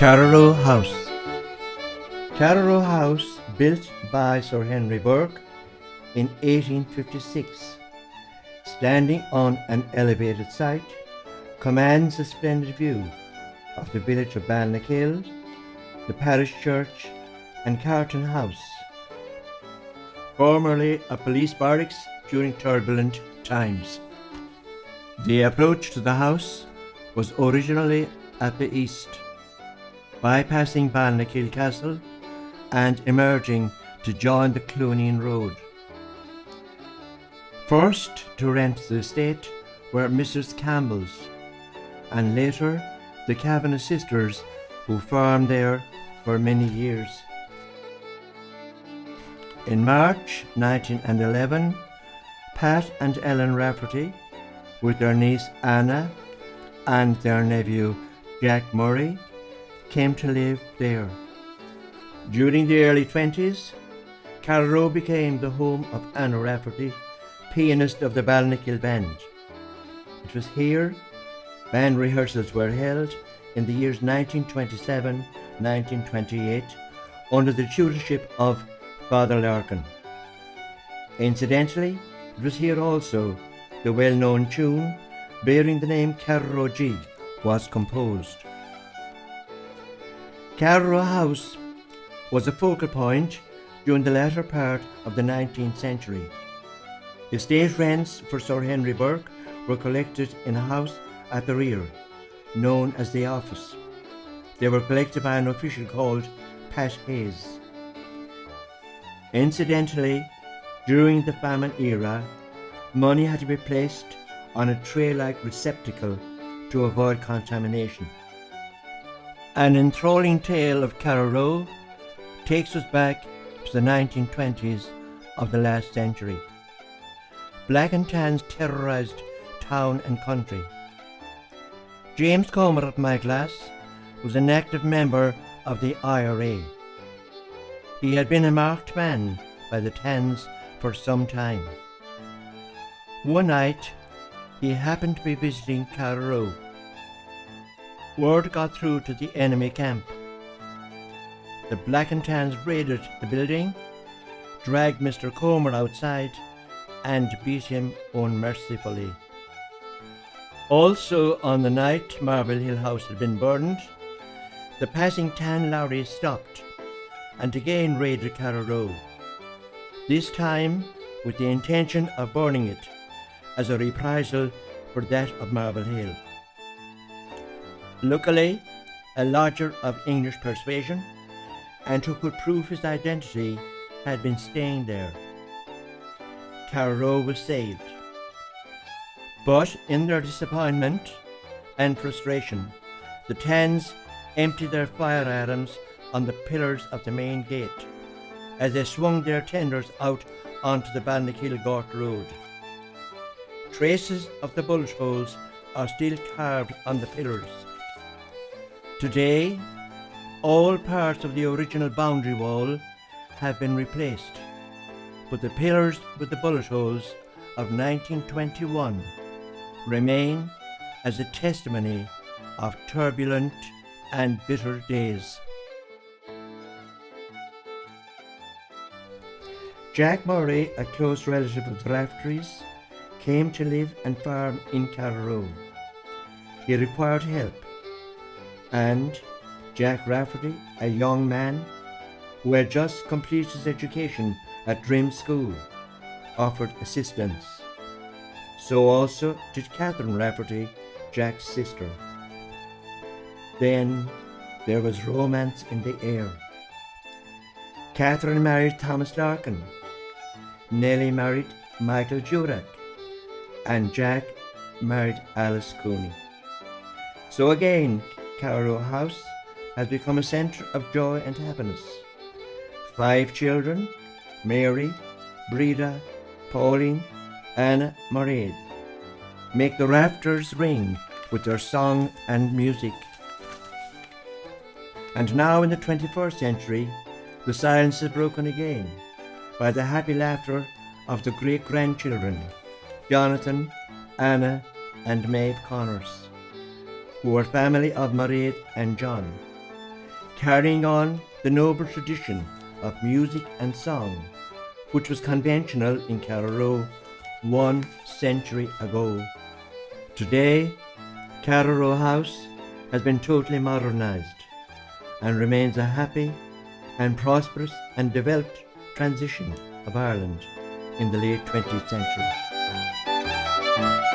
Carraroe House. Carraroe House, built by Sir Henry Burke in 1856, standing on an elevated site, commands a splendid view of the village of Ballinakill, the parish church and Carraroe House, formerly a police barracks during turbulent times. The approach to the house was originally at the east, bypassing Ballinakill Castle and emerging to join the Clunian Road. First to rent the estate were Mrs. Campbell's, and later the Kavanagh sisters, who farmed there for many years. In March 1911, Pat and Ellen Rafferty, with their niece Anna and their nephew Jack Murray, came to live there. During the early 20s, Carraroe became the home of Anna Rafferty, pianist of the Ballinakill Band. It was here band rehearsals were held in the years 1927-1928 under the tutorship of Father Larkin. Incidentally, it was here also the well-known tune bearing the name Carraroe Jig was composed. Carraroe House was a focal point during the latter part of the 19th century. Estate rents for Sir Henry Burke were collected in a house at the rear, known as the Office. They were collected by an official called Pat Hayes. Incidentally, during the famine era, money had to be placed on a tray-like receptacle to avoid contamination. An enthralling tale of Carraroe takes us back to the 1920s of the last century. Black and tans terrorised town and country. James Comer of my class was an active member of the IRA. He had been a marked man by the tans for some time. One night, he happened to be visiting Carraroe. Word got through to the enemy camp. The Black and Tans raided the building, dragged Mr. Comer outside and beat him unmercifully. Also on the night Marble Hill House had been burned, the passing tan lorries stopped and again raided Carraroe, this time with the intention of burning it as a reprisal for that of Marble Hill. Luckily, a lodger of English persuasion and who could prove his identity had been staying there. Carraroe was saved. But in their disappointment and frustration, the Tans emptied their firearms on the pillars of the main gate as they swung their tenders out onto the Ballinakill Gort Road. Traces of the bullet holes are still carved on the pillars. Today, all parts of the original boundary wall have been replaced, but the pillars with the bullet holes of 1921 remain as a testimony of turbulent and bitter days. Jack Murray, a close relative of the Raffertys, came to live and farm in Carraroe. He required help, and Jack Rafferty, a young man who had just completed his education at Drim School, offered assistance. So also did Catherine Rafferty, Jack's sister. Then there was romance in the air. Catherine married Thomas Larkin, Nellie married Michael Jurak, and Jack married Alice Cooney. So again, Carraroe House has become a centre of joy and happiness. 5 children, Mary, Breda, Pauline, Anna, Mairead, make the rafters ring with their song and music. And now in the 21st century, the silence is broken again by the happy laughter of the great-grandchildren, Jonathan, Anna and Maeve Connors, who were family of Mairead and John, carrying on the noble tradition of music and song, which was conventional in Carraroe 1 century ago. Today, Carraroe House has been totally modernised and remains a happy and prosperous and developed transition of Ireland in the late 20th century.